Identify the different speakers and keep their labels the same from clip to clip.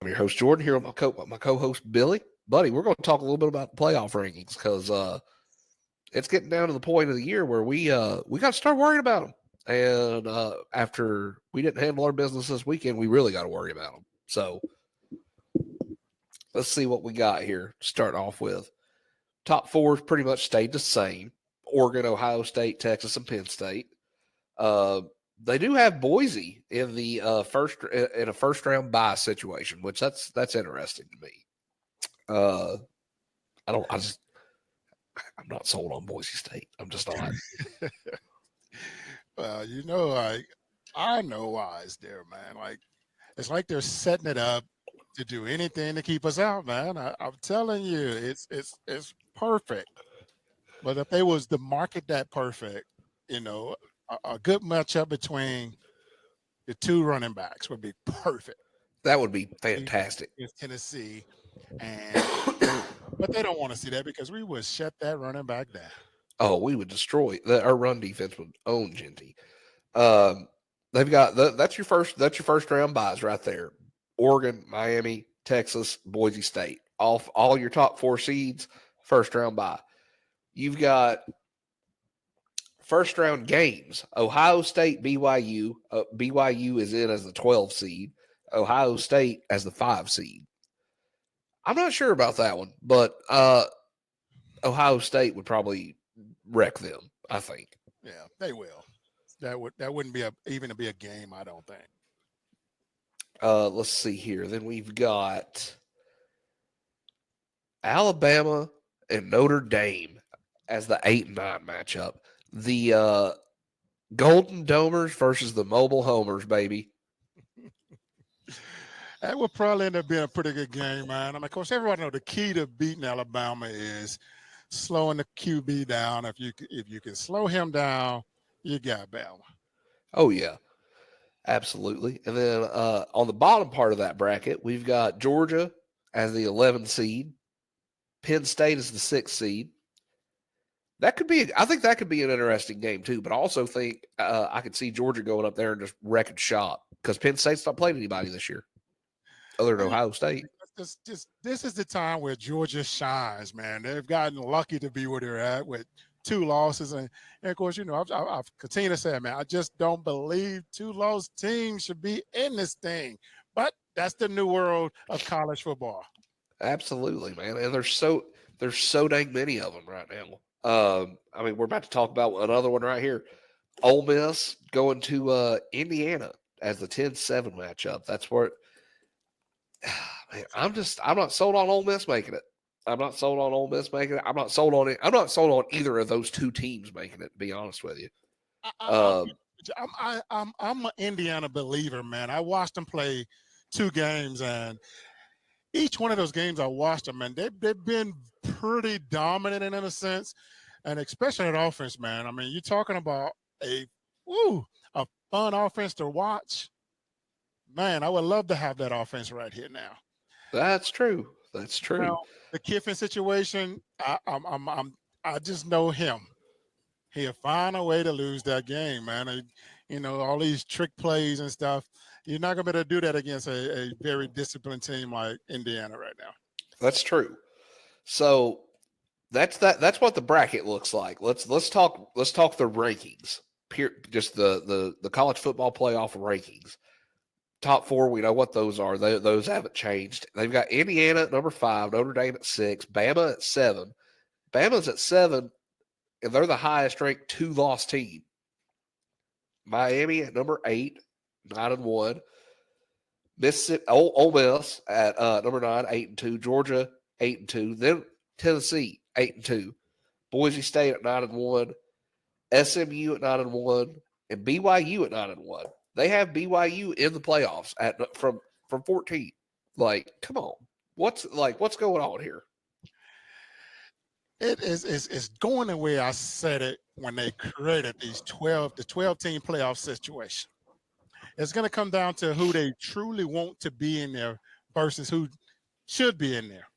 Speaker 1: I'm your host Jordan here with my co-host Billy. Buddy, we're going to talk a little bit about the playoff rankings because it's getting down to the point of the year where we got to start worrying about them. And after we didn't handle our business this weekend, we really got to worry about them. So let's see what we got here. Starting off with top four pretty much stayed the same: Oregon, Ohio State, Texas, and Penn State. Uh, they do have Boise in the first round bye situation, which that's interesting to me. Uh, I don't. I'm not sold on Boise State. I'm just not.
Speaker 2: Well, I know why it's there, man. Like it's like they're setting it up to do anything to keep us out, man. I'm telling you, it's perfect. But if they was to market that perfect, you know, a good matchup between the two running backs would be perfect.
Speaker 1: That would be fantastic.
Speaker 2: It's Tennessee, and but they don't want to see that because we would shut that running back down.
Speaker 1: Oh, we would destroy our run defense would own Genty. Um, they've got that's your first round buys right there. Oregon, Miami, Texas, Boise State. All your top four seeds, first round bye. You've got first round games. Ohio State, BYU. BYU is in as the 12 seed. Ohio State as the 5 seed. I'm not sure about that one, but Ohio State would probably wreck them, I think.
Speaker 2: Yeah, they will. That wouldn't be even be a game, I don't think.
Speaker 1: Let's see here. Then we've got Alabama and Notre Dame as the 8 and 9 matchup. The Golden Domers versus the Mobile Homers, baby.
Speaker 2: That would probably end up being a pretty good game, man. I mean, of course, everyone knows the key to beating Alabama is slowing the QB down. If you can slow him down, you got Bama.
Speaker 1: Oh yeah, absolutely. And then on the bottom part of that bracket, we've got Georgia as the 11 seed, Penn State as the 6th seed. I think that could be an interesting game too. But I also think I could see Georgia going up there and just wrecking shop because Penn State's not playing anybody this year other than Ohio State.
Speaker 2: This is the time where Georgia shines, man. They've gotten lucky to be where they're at with 2 losses, and of course, I've continued to say, man, I just don't believe 2 lost teams should be in this thing. But that's the new world of college football.
Speaker 1: Absolutely, man. And there's so dang many of them right now. I mean, we're about to talk about another one right here. Ole Miss going to Indiana as the 10-7 matchup. That's where man, I'm not sold on Ole Miss making it. I'm not sold on Ole Miss making it. I'm not sold on it. I'm not sold on either of those two teams making it. To be honest with you,
Speaker 2: I, I'm an Indiana believer, man. I watched them play 2 games, and each one of those games I watched them, and they've been pretty dominant in a sense, and especially at offense, man. I mean, you're talking about a fun offense to watch. Man, I would love to have that offense right here now.
Speaker 1: that's true. That's true.
Speaker 2: Now, the Kiffin situation, I just know him. He'll find a way to lose that game, man. All these trick plays and stuff. You're not gonna be able to do that against a very disciplined team like Indiana right now.
Speaker 1: That's true. So that's what the bracket looks like. Let's talk the rankings. Just the college football playoff rankings. Top 4, we know what those are. Those haven't changed. They've got Indiana at number 5, Notre Dame at 6, Bama at 7. Bama's at 7, and they're the highest ranked 2-loss team. Miami at number 8, 9-1. Mississippi, Ole Miss at number 9, 8-2. Georgia 8-2. Then Tennessee 8-2. Boise State at 9-1. SMU at 9-1, and BYU at 9-1. They have BYU in the playoffs from 14. Like, come on, what's going on here?
Speaker 2: It's going the way I said it when they created the 12 team playoff situation. It's going to come down to who they truly want to be in there versus who should be in there.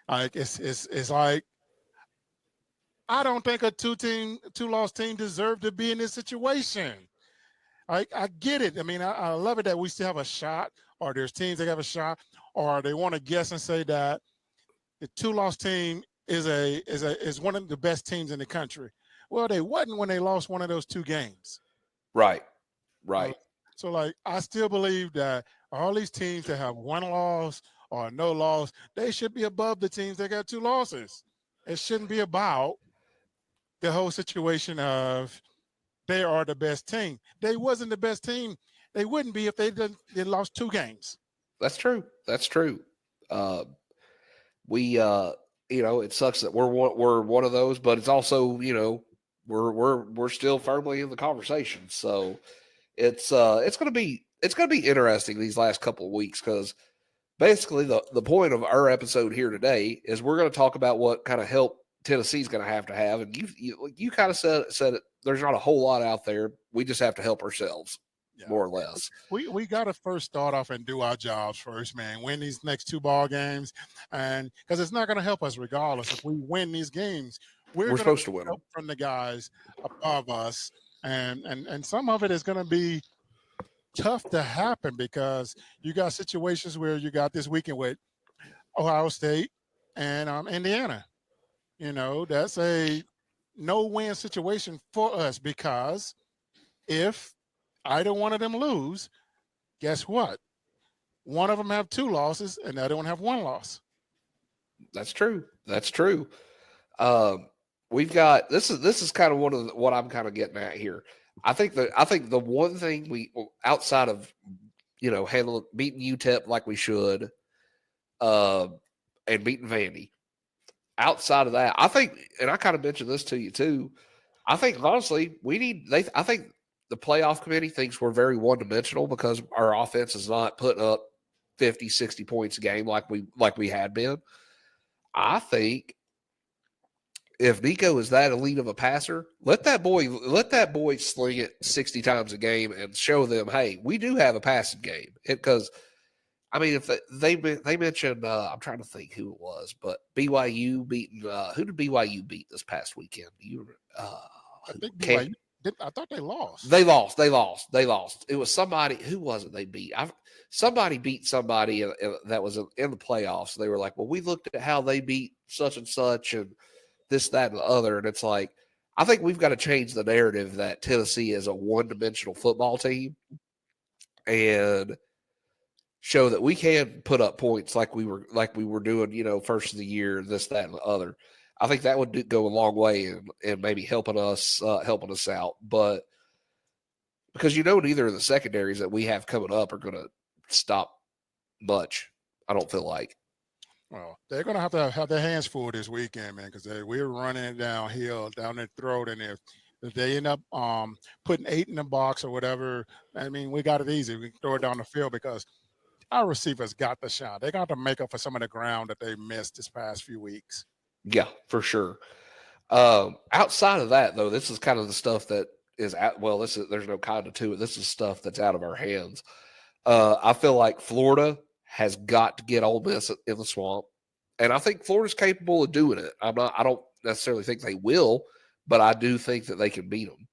Speaker 2: Like it's like I don't think a 2-loss team deserved to be in this situation. I get it. I mean, I love it that we still have a shot or there's teams that have a shot, or they want to guess and say that the two-loss team is one of the best teams in the country. Well, they wasn't when they lost one of those two games.
Speaker 1: Right.
Speaker 2: Uh,
Speaker 1: Right.
Speaker 2: so, like, I still believe that all these teams that have one loss or no loss, they should be above the teams that got two losses. It shouldn't be about the whole situation of they are the best team. They wasn't the best team. They wouldn't be if they lost two games.
Speaker 1: That's true. That's true. Uh, we it sucks that we're one of those, but it's also, we're still firmly in the conversation. So it's gonna be interesting these last couple of weeks, because basically the point of our episode here today is we're going to talk about what kind of help Tennessee's going to have, and you kind of said it. There's not a whole lot out there. We just have to help ourselves,
Speaker 2: Yeah.
Speaker 1: more or less.
Speaker 2: We got to first start off and do our jobs first, man. Win these next two ball games, and because it's not going to help us regardless if we win these games.
Speaker 1: We're supposed to win them
Speaker 2: help from the guys above us, and some of it is going to be tough to happen because you got situations where you got this weekend with Ohio State and Indiana. That's a no-win situation for us because if either one of them lose, guess what? One of them have two losses and the other one have one loss.
Speaker 1: That's true. That's true. We've got this is kind of one of what I'm kind of getting at here. I think the one thing we, outside of beating UTEP like we should, and beating Vandy, outside of that, I think, and I kind of mentioned this to you too, I think honestly I think the playoff committee thinks we're very one dimensional because our offense is not putting up 50, 60 points a game like we had been. I think if Nico is that elite of a passer, let that boy sling it 60 times a game and show them, hey, we do have a passing game. Because I mean, if they mentioned, I'm trying to think who it was, but BYU beating who did BYU beat this past weekend?
Speaker 2: I think BYU. I thought they lost.
Speaker 1: They lost. It was somebody. Who was it they beat? Somebody beat somebody that was in the playoffs. They were like, well, we looked at how they beat such and such and this, that, and the other. And it's like, I think we've got to change the narrative that Tennessee is a one-dimensional football team and show that we can put up points like we were doing, first of the year, this, that, and the other. I think that would go a long way in maybe helping us out. But because neither of the secondaries that we have coming up are going to stop much, I don't feel like.
Speaker 2: Well, they're going to have their hands full this weekend, man, because we're running it downhill, down their throat. And if they end up putting 8 in the box or whatever, I mean, we got it easy. We can throw it down the field because our receivers got the shot. They got to make up for some of the ground that they missed this past few weeks.
Speaker 1: Yeah, for sure. Outside of that, though, this is kind of the stuff that is there's no kind of to it. This is stuff that's out of our hands. I feel like Florida has got to get Ole Miss in the swamp, and I think Florida's capable of doing it. I don't necessarily think they will, but I do think that they can beat them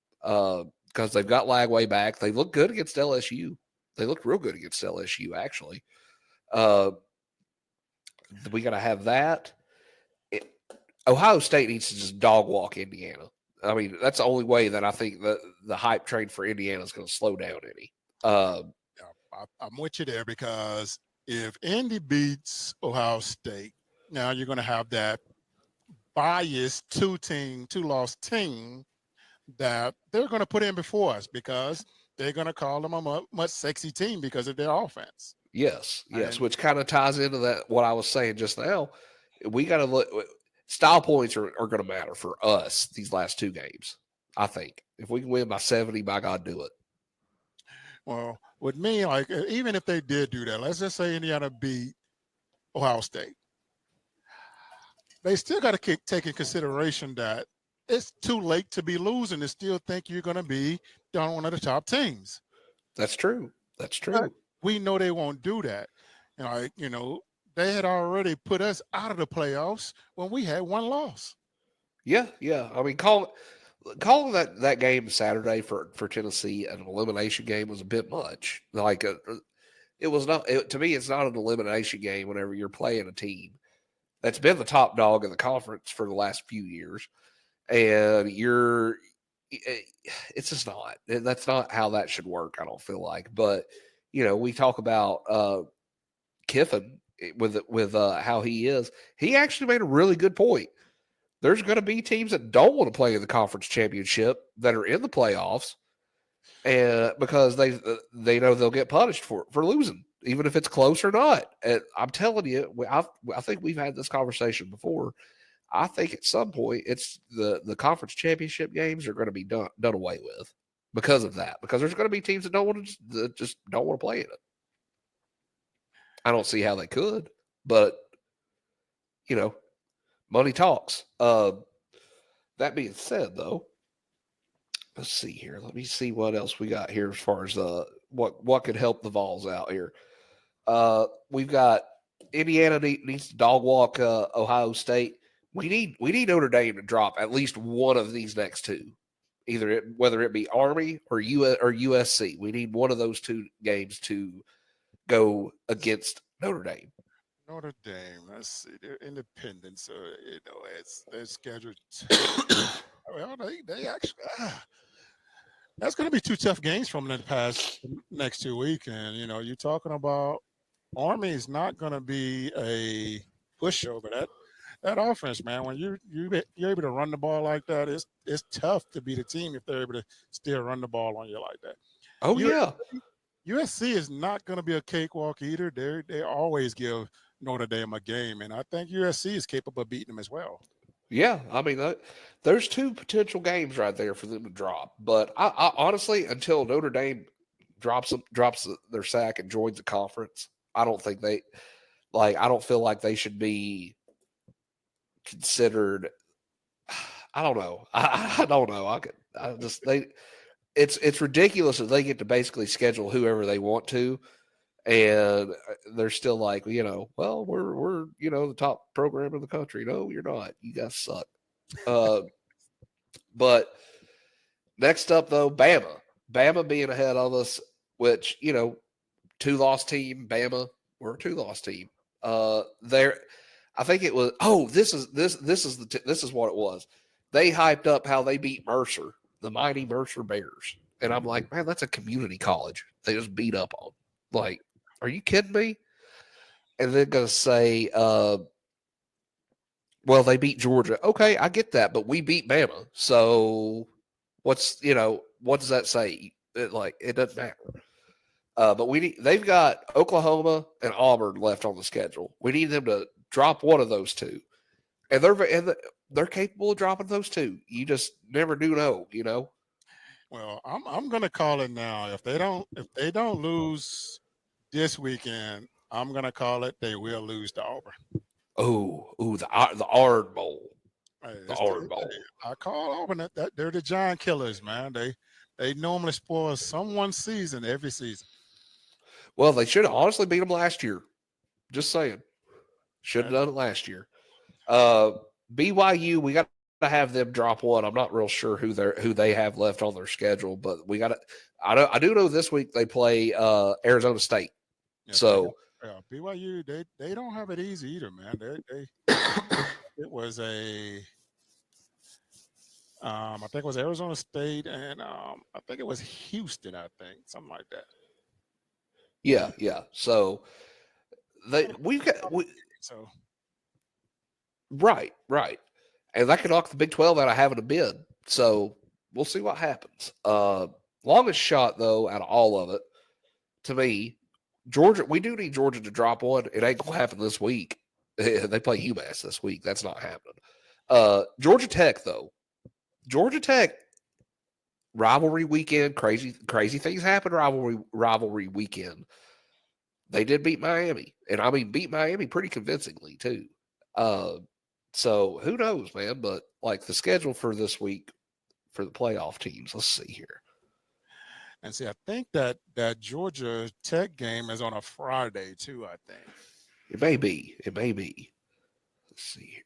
Speaker 1: because they've got Lagway back. They look good against LSU. They looked real good against LSU, actually. We got to have that. Ohio State needs to just dog walk Indiana. I mean, that's the only way that I think the hype train for Indiana is going to slow down any.
Speaker 2: I'm with you there because if Indy beats Ohio State, now you're going to have that biased two-loss team that they're going to put in before us because they're going to call them a much sexy team because of their offense.
Speaker 1: Yes, which kind of ties into that what I was saying just now. We got to look. Style points are going to matter for us these last two games. I think if we can win by 70, by God, do it.
Speaker 2: Well, with me, like even if they did do that, let's just say Indiana beat Ohio State, they still got to take in consideration that it's too late to be losing and still think you're going to be down one of the top teams.
Speaker 1: That's true. That's true.
Speaker 2: But we know they won't do that. They had already put us out of the playoffs when we had one loss.
Speaker 1: Yeah. I mean, calling that game Saturday for Tennessee an elimination game was a bit much. Like It was not to me. It's not an elimination game whenever you're playing a team that's been the top dog in the conference for the last few years, and it's just not. That's not how that should work. I don't feel like, but we talk about Kiffin with how he is. He actually made a really good point. There's going to be teams that don't want to play in the conference championship that are in the playoffs, and because they know they'll get punished for losing, even if it's close or not. And I'm telling you, I think we've had this conversation before. I think at some point it's the conference championship games are going to be done away with because of that. Because there's going to be teams that don't want to just don't want to play in it. I don't see how they could, but money talks. That being said, though, let's see here. Let me see what else we got here as far as what could help the Vols out here. We've got Indiana needs to dog walk Ohio State. We need Notre Dame to drop at least one of these next two, whether it be Army or USC. We need one of those two games to go against Notre Dame.
Speaker 2: Notre Dame, let's see, they're independent, so it's they're scheduled. Well, they actually. That's going to be two tough games from the past next 2 weeks, and you're talking about Army is not going to be a pushover. That offense, man, when you're able to run the ball like that, it's tough to beat a team if they're able to still run the ball on you like that.
Speaker 1: Oh yeah.
Speaker 2: USC is not going to be a cakewalk either. They always give Notre Dame a game, and I think USC is capable of beating them as well.
Speaker 1: Yeah, I mean, there's two potential games right there for them to drop. But I honestly, until Notre Dame drops their sack and joins the conference, I don't think I don't feel like they should be considered. I don't know. I don't know. It's ridiculous that they get to basically schedule whoever they want to, and they're still like, well, we're the top program in the country. No, you're not. You guys suck. But next up though, Bama being ahead of us, which 2-loss team. Bama, we're a 2-loss team. There, I think it was. Oh, this is what it was. They hyped up how they beat Mercer, the mighty Mercer Bears, and I'm like, man, that's a community college. They just beat up on. Like, are you kidding me? And they're going to say, well, they beat Georgia. Okay, I get that, but we beat Bama. So what does that say? It doesn't matter. But they've got Oklahoma and Auburn left on the schedule. We need them to drop one of those two. And they're capable of dropping those two. You just never do know.
Speaker 2: Well, I'm going to call it now. If they don't lose this weekend, I'm going to call it they will lose to Auburn.
Speaker 1: The Ard Bowl.
Speaker 2: The Ard Bowl. I call Auburn that they're the giant killers, man. They normally spoil someone's season every season.
Speaker 1: Well, they should have honestly beat them last year. Just saying. Should have done it last year. BYU, we got to have them drop one. I'm not real sure who they have left on their schedule, but we got to. I do know this week they play Arizona State. Yeah, so
Speaker 2: BYU, they don't have it easy either, man. They it was I think it was Arizona State and I think it was Houston. I think something like that.
Speaker 1: Yeah. So so right, and that could knock the Big 12 out of having a bid. So we'll see what happens. Longest shot though out of all of it, to me, Georgia. We do need Georgia to drop one. It ain't gonna happen this week. They play UMass this week. That's not happening. Georgia Tech though. Georgia Tech rivalry weekend. Crazy things happen. Rivalry weekend. They did beat Miami, and I mean beat Miami pretty convincingly too. So who knows, man? But like the schedule for this week for the playoff teams. Let's see here.
Speaker 2: And see, I think that Georgia Tech game is on a Friday too. I think
Speaker 1: it may be. Let's see here.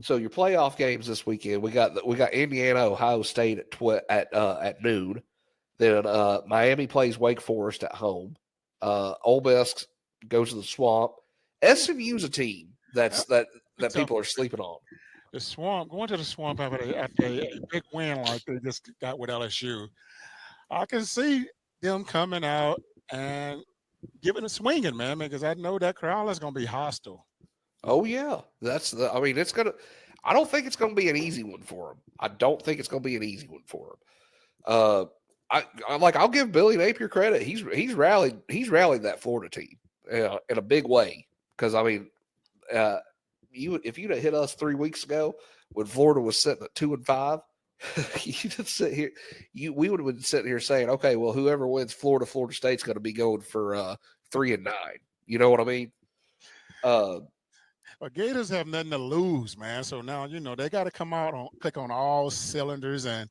Speaker 1: So your playoff games this weekend, we got Indiana, Ohio State at noon, Then Miami plays Wake Forest at home. Ole Miss goes to the Swamp. SMU's a team
Speaker 2: That's
Speaker 1: that
Speaker 2: tough.
Speaker 1: people are sleeping on.
Speaker 2: The Swamp, going to the Swamp after a big win like they just got with LSU, I can see them coming out and giving a swinging, man, because I know that crowd is going to be hostile.
Speaker 1: Oh yeah, I mean, it's gonna. I don't think it's gonna be an easy one for them. I don't think it's gonna be an easy one for them. I'll give Billy Napier credit. He's rallied that Florida team in a big way. Because I mean, if you'd have hit us 3 weeks ago when Florida was sitting at 2-5, you just sit here. We would have been sitting here saying, okay, well, whoever wins Florida State's going to be going for 3-9. You know what I mean?
Speaker 2: But Gators have nothing to lose, man. So now they got to come out click on all cylinders, and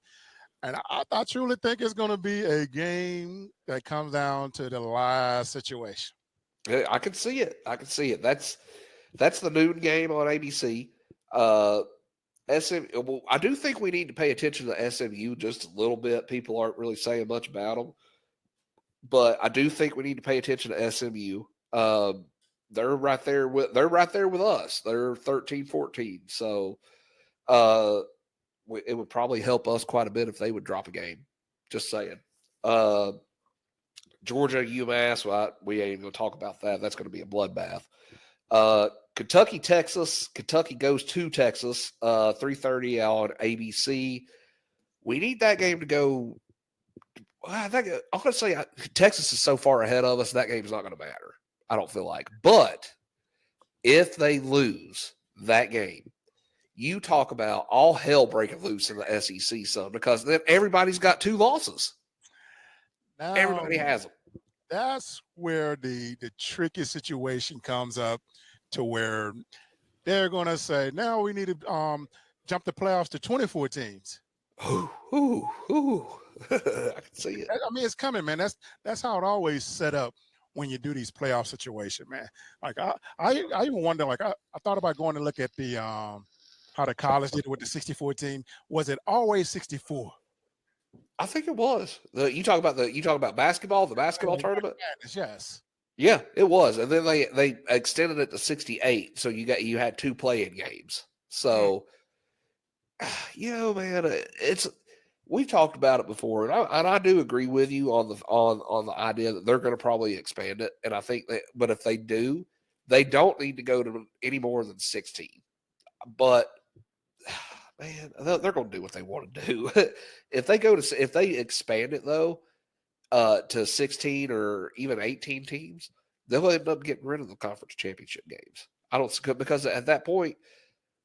Speaker 2: I truly think it's going to be a game that comes down to the last situation.
Speaker 1: I can see it. That's the noon game on ABC. Well, I do think we need to pay attention to SMU just a little bit. People aren't really saying much about them, but I do think we need to pay attention to SMU. They're right there with us. They're 13-14. So it would probably help us quite a bit if they would drop a game. Just saying. Georgia, UMass, well, we ain't even going to talk about that. That's going to be a bloodbath. Kentucky, Texas. Kentucky goes to Texas, 3:30 on ABC. We need that game to go. I'm going to say Texas is so far ahead of us, that game's not going to matter. I don't feel like. But if they lose that game, you talk about all hell breaking loose in the SEC, son, because then everybody's got 2 losses.
Speaker 2: Now,
Speaker 1: Everybody has them.
Speaker 2: That's where the tricky situation comes up, to where they're going to say, now we need to jump the playoffs to 24 teams.
Speaker 1: I can see it.
Speaker 2: I mean, it's coming, man. That's how it always set up when you do these playoff situations, man. Like I even wonder, like I thought about going to look at the how the college did it with the 64 team. Was it always 64?
Speaker 1: I think it was. You talk about basketball, the basketball tournament?
Speaker 2: Yes.
Speaker 1: Yeah, it was. And then they extended it to 68. So you had 2 play-in games. So man, we've talked about it before, and I do agree with you on the idea that they're going to probably expand it. And I think but if they do, they don't need to go to any more than 16. But man, they're going to do what they want to do. If they expand it though to 16 or even 18 teams, they'll end up getting rid of the conference championship games. I don't, because at that point,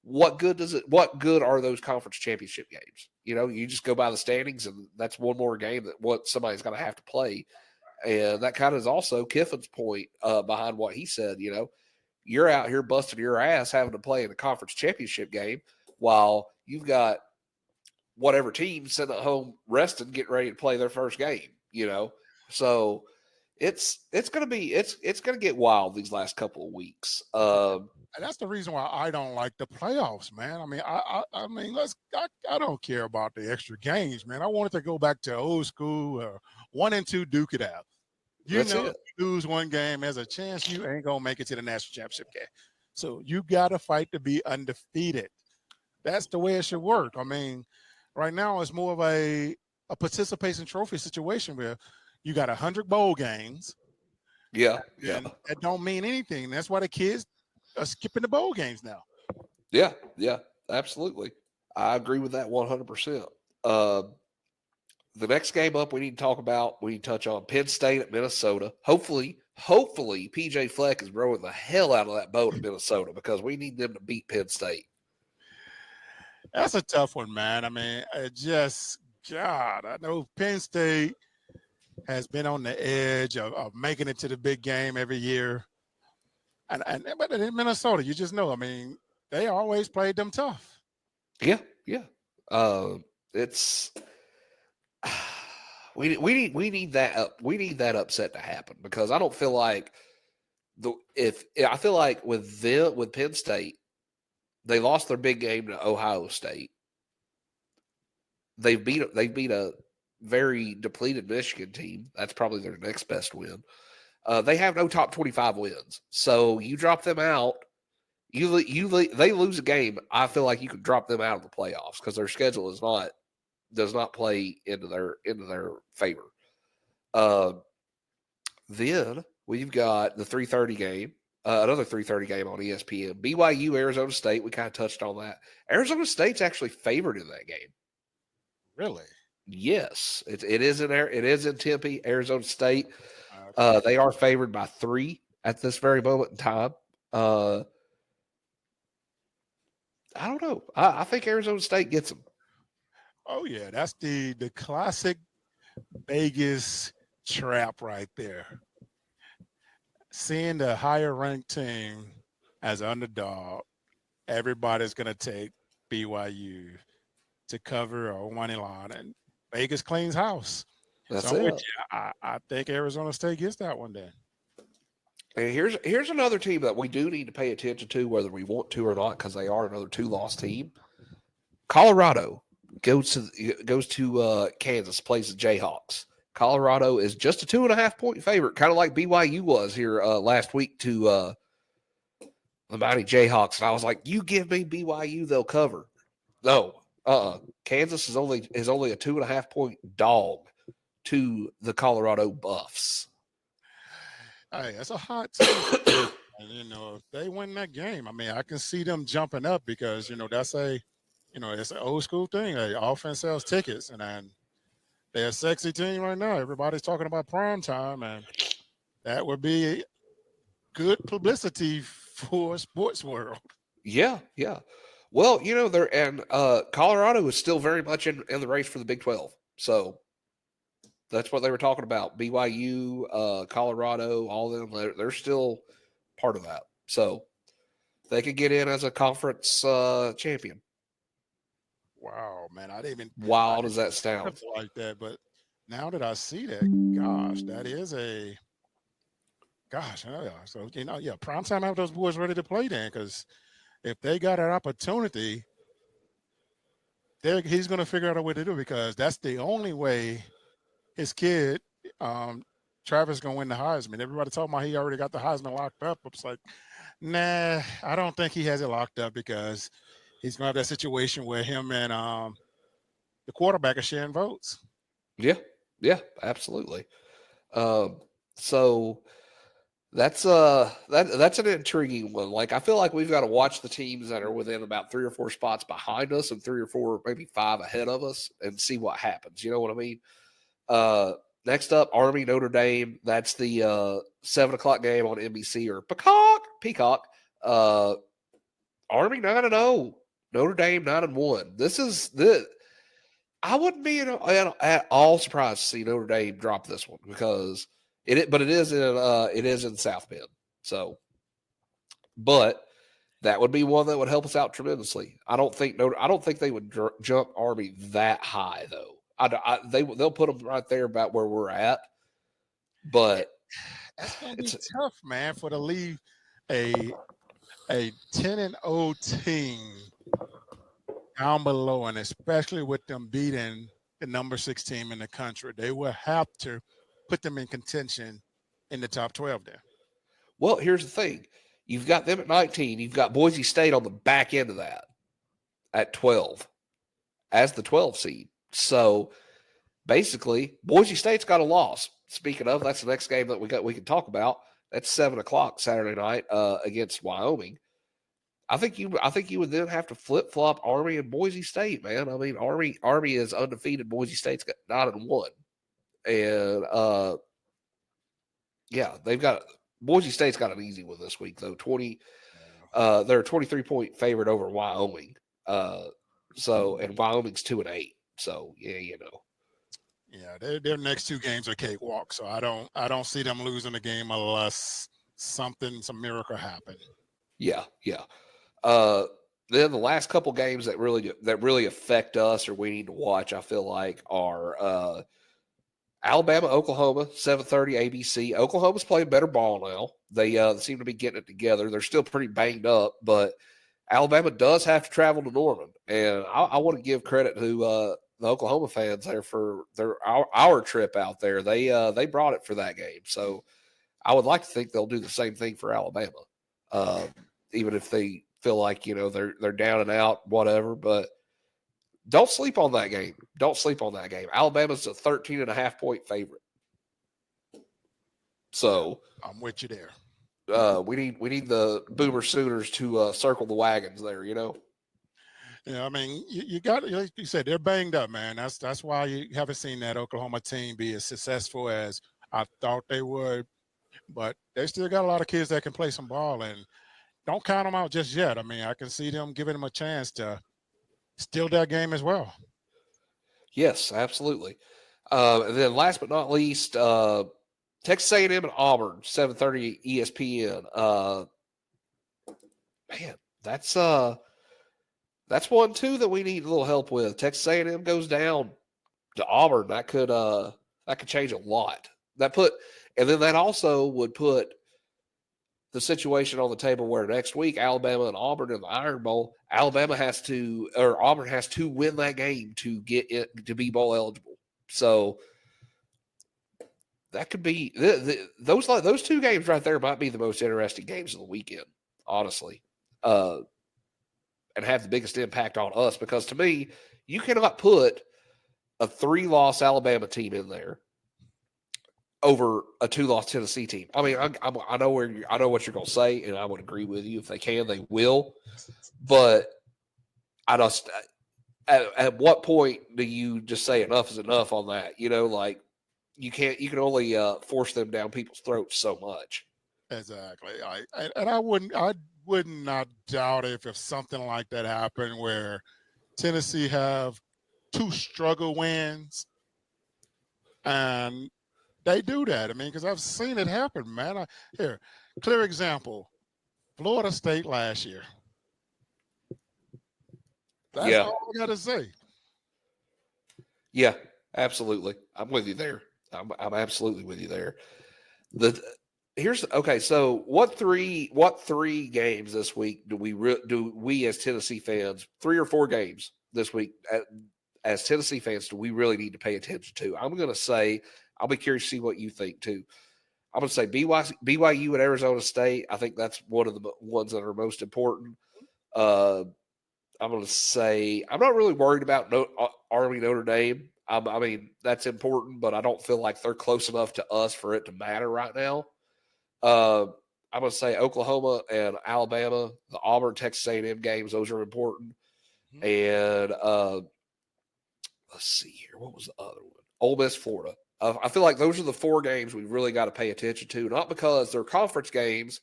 Speaker 1: what good are those conference championship games? You just go by the standings, and that's one more game that somebody's going to have to play. And that kind of is also Kiffin's point behind what he said. You're out here busting your ass having to play in a conference championship game while you've got whatever team sitting at home resting, getting ready to play their first game. So it's going to get wild these last couple of weeks.
Speaker 2: And that's the reason why I don't like the playoffs, man. I mean, I don't care about the extra games, man. I want it to go back to old school, 1 and 2 duke it out. If you lose one game, there's a chance you ain't gonna make it to the national championship game. So you got to fight to be undefeated. That's the way it should work. I mean, right now it's more of a participation trophy situation where you got 100 bowl games.
Speaker 1: Yeah.
Speaker 2: And that don't mean anything. That's why the kids are skipping the bowl games now.
Speaker 1: Yeah, absolutely. I agree with that 100%. The next game up we need to touch on Penn State at Minnesota. Hopefully PJ Fleck is rowing the hell out of that boat at Minnesota, because we need them to beat Penn State.
Speaker 2: That's a tough one, man. I mean, I know Penn State has been on the edge of making it to the big game every year. But in Minnesota, you just know, I mean, they always played them tough.
Speaker 1: Yeah. It's we need that upset to happen, because I don't feel like with Penn State, they lost their big game to Ohio State. They beat a very depleted Michigan team. That's probably their next best win. They have no top 25 wins. So you drop them out, they lose a game. I feel like you could drop them out of the playoffs because their schedule does not play into their favor. Then we've got the 3:30 game, another 3:30 game on ESPN. BYU Arizona State. We kind of touched on that. Arizona State's actually favored in that game.
Speaker 2: Really?
Speaker 1: Yes, it is in there. It is in Tempe, Arizona State.
Speaker 2: Okay.
Speaker 1: They are favored by 3 at this very moment in time. I don't know. I think Arizona State gets them.
Speaker 2: Oh yeah, that's the classic Vegas trap right there. Seeing the higher ranked team as underdog, everybody's gonna take BYU to cover or money line, and Vegas cleans house.
Speaker 1: That's
Speaker 2: So I'm with
Speaker 1: it.
Speaker 2: you. I think Arizona State gets that one then.
Speaker 1: And here's another team that we do need to pay attention to, whether we want to or not, because they are another 2-loss team. Colorado goes to Kansas, plays the Jayhawks. Colorado is just a 2.5-point favorite, kind of like BYU was here last week to the mighty Jayhawks. And I was like, you give me BYU, they'll cover. No, Kansas is only a 2.5-point dog to the Colorado Buffs.
Speaker 2: Hey, that's a hot team. And, if they win that game, I mean, I can see them jumping up because, that's it's an old school thing. Offense sells tickets, and then they're a sexy team right now. Everybody's talking about prime time, and that would be good publicity for sports world.
Speaker 1: Yeah. Well, they're and Colorado is still very much in the race for the Big 12. So that's what they were talking about. BYU, Colorado, all of them, they're still part of that. So they could get in as a conference champion.
Speaker 2: Wow, man. I didn't even
Speaker 1: Wild as that sounds.
Speaker 2: like that, but now that I see that, gosh, that is yeah. So, prime time have those boys ready to play then, because if they got an opportunity, he's going to figure out a way to do it, because that's the only way his kid, Travis, is going to win the Heisman. Everybody talking about he already got the Heisman locked up. It's like, nah, I don't think he has it locked up, because he's going to have that situation where him and the quarterback are sharing votes.
Speaker 1: Yeah, absolutely. So that's an intriguing one. Like, I feel like we've got to watch the teams that are within about 3 or 4 spots behind us and 3 or 4, maybe 5 ahead of us, and see what happens. You know what I mean? Next up, Army Notre Dame. That's the 7:00 game on NBC or Peacock. Army 9-0, Notre Dame 9-1. This is the. I wouldn't be at all surprised to see Notre Dame drop this one, because but it is in South Bend. So, but that would be one that would help us out tremendously. I don't think they would jump Army that high though. They'll put them right there about where we're at. But
Speaker 2: that's gonna be tough, man, for to leave a 10-0 team down below, and especially with them beating the number 6 team in the country. They will have to put them in contention in the top 12 there.
Speaker 1: Well, here's the thing. You've got them at 19. You've got Boise State on the back end of that at 12 as the 12 seed. So basically, Boise State's got a loss. Speaking of, that's the next game that we can talk about. That's 7:00 Saturday night against Wyoming. I think you would then have to flip flop Army and Boise State, man. I mean, Army is undefeated. Boise State's got 9-1, and yeah, Boise State's got an easy one this week though. They're a 23-point favorite over Wyoming. And Wyoming's 2-8. So yeah,
Speaker 2: Yeah, their next 2 games are cakewalk. So I don't see them losing the game unless some miracle happen.
Speaker 1: Yeah. Then the last couple games that really affect us or we need to watch, I feel like, are Alabama, Oklahoma, 7:30 ABC. Oklahoma's playing better ball now. They seem to be getting it together. They're still pretty banged up, but Alabama does have to travel to Norman, and I want to give credit to the Oklahoma fans there for our trip out there. They brought it for that game, so I would like to think they'll do the same thing for Alabama, uh, even if they feel like they're down and out, whatever. But don't sleep on that game. Don't sleep on that game. Alabama's a 13.5-point favorite, so
Speaker 2: I'm with you there.
Speaker 1: we need the Boomer Sooners to circle the wagons there.
Speaker 2: Yeah, I mean, you got, like you said, they're banged up, man. That's why you haven't seen that Oklahoma team be as successful as I thought they would. But they still got a lot of kids that can play some ball, and don't count them out just yet. I mean, I can see them giving them a chance to steal that game as well.
Speaker 1: Yes, absolutely. And then last but not least, Texas A&M and Auburn, 7:30 ESPN. Man, that's one too that we need a little help with. Texas A&M goes down to Auburn. That could change a lot. And then that also would put the situation on the table where next week Alabama and Auburn in the Iron Bowl, Auburn has to win that game to get it to be bowl eligible. So that could be those two games right there might be the most interesting games of the weekend, honestly, and have the biggest impact on us because to me, you cannot put a 3-loss Alabama team in there over a 2-loss Tennessee team. I mean, I know what you're going to say, and I would agree with you. If they can, they will. But I just at what point do you just say enough is enough on that? Like you can't. You can only force them down people's throats so much.
Speaker 2: Exactly. I would not doubt if something like that happened where Tennessee have 2 struggle wins and they do that. I mean, because I've seen it happen, man. Here, clear example: Florida State last year. That's all I got to say.
Speaker 1: Yeah, absolutely. I'm with you there. I'm absolutely with you there. Okay. So what three games this week do we as Tennessee fans, 3 or 4 games this week as Tennessee fans do we really need to pay attention to? I'm going to say I'll be curious to see what you think too. I'm going to say BYU and Arizona State. I think that's one of the ones that are most important. I'm going to say I'm not really worried about Army Notre Dame. I mean, that's important, but I don't feel like they're close enough to us for it to matter right now. I'm going to say Oklahoma and Alabama, the Auburn, Texas A&M games, those are important. And let's see here. What was the other one? Ole Miss, Florida. I feel like those are the 4 games we've really got to pay attention to, not because they're conference games,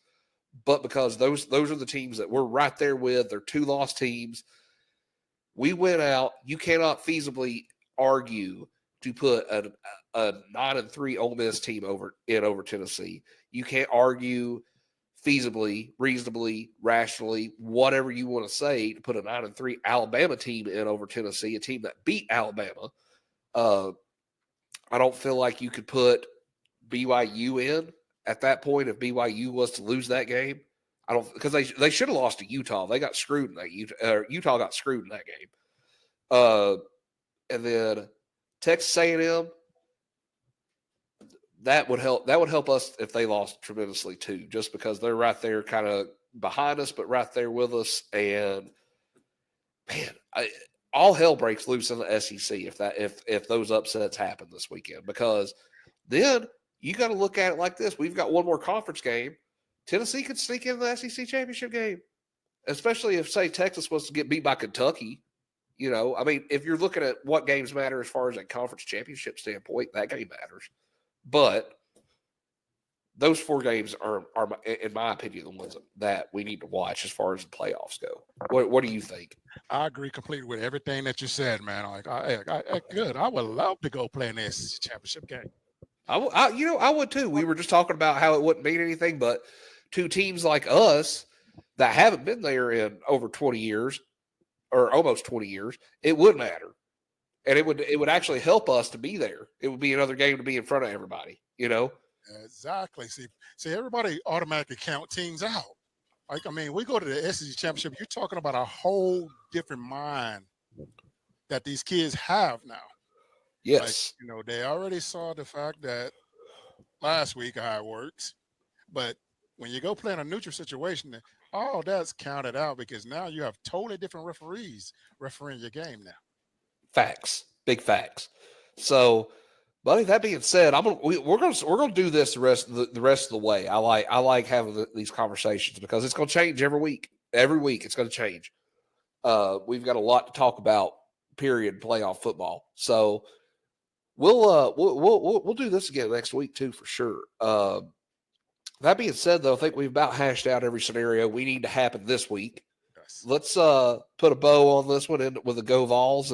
Speaker 1: but because those are the teams that we're right there with. They're 2-loss teams. We went out. You cannot feasibly argue to put a 9-3 Ole Miss team over Tennessee. You can't argue feasibly, reasonably, rationally, whatever you want to say, to put a 9-3 Alabama team in over Tennessee, a team that beat Alabama. I don't feel like you could put BYU in at that point if BYU was to lose that game. I don't, because they should have lost to Utah. They got screwed in that Utah got screwed in that game. And then Texas A&M, that would help us if they lost tremendously too, just because they're right there, kind of behind us, but right there with us. And man, all hell breaks loose in the SEC if those upsets happen this weekend, because then you got to look at it like this: we've got one more conference game. Tennessee could sneak in the SEC championship game, especially if, say, Texas was to get beat by Kentucky. I mean, if you're looking at what games matter as far as a conference championship standpoint, that game matters. But those 4 games are, in my opinion, the ones that we need to watch as far as the playoffs go. What do you think?
Speaker 2: I agree completely with everything that you said, man. Like, good. I would love to go play in the SEC championship game.
Speaker 1: I would too. We were just talking about how it wouldn't mean anything, but to teams like us that haven't been there in over 20 years or almost 20 years, it would matter. And it would actually help us to be there. It would be another game to be in front of everybody,
Speaker 2: Exactly. See, everybody automatically count teams out. Like, I mean, we go to the SEC championship, you're talking about a whole different mind that these kids have now. Like,
Speaker 1: Yes.
Speaker 2: they already saw the fact that last week how it works, but when you go play in a neutral situation, all that's counted out because now you have totally different referees refereeing your game now.
Speaker 1: Facts. Big facts. So, buddy, that being said, we're gonna do this the rest of the way. I like having these conversations because it's gonna change every week. Every week it's gonna change. We've got a lot to talk about. Period. Playoff football. So we'll do this again next week too for sure. That being said, though, I think we've about hashed out every scenario we need to happen this week.
Speaker 2: Yes.
Speaker 1: Let's put a bow on this one with the Go Vols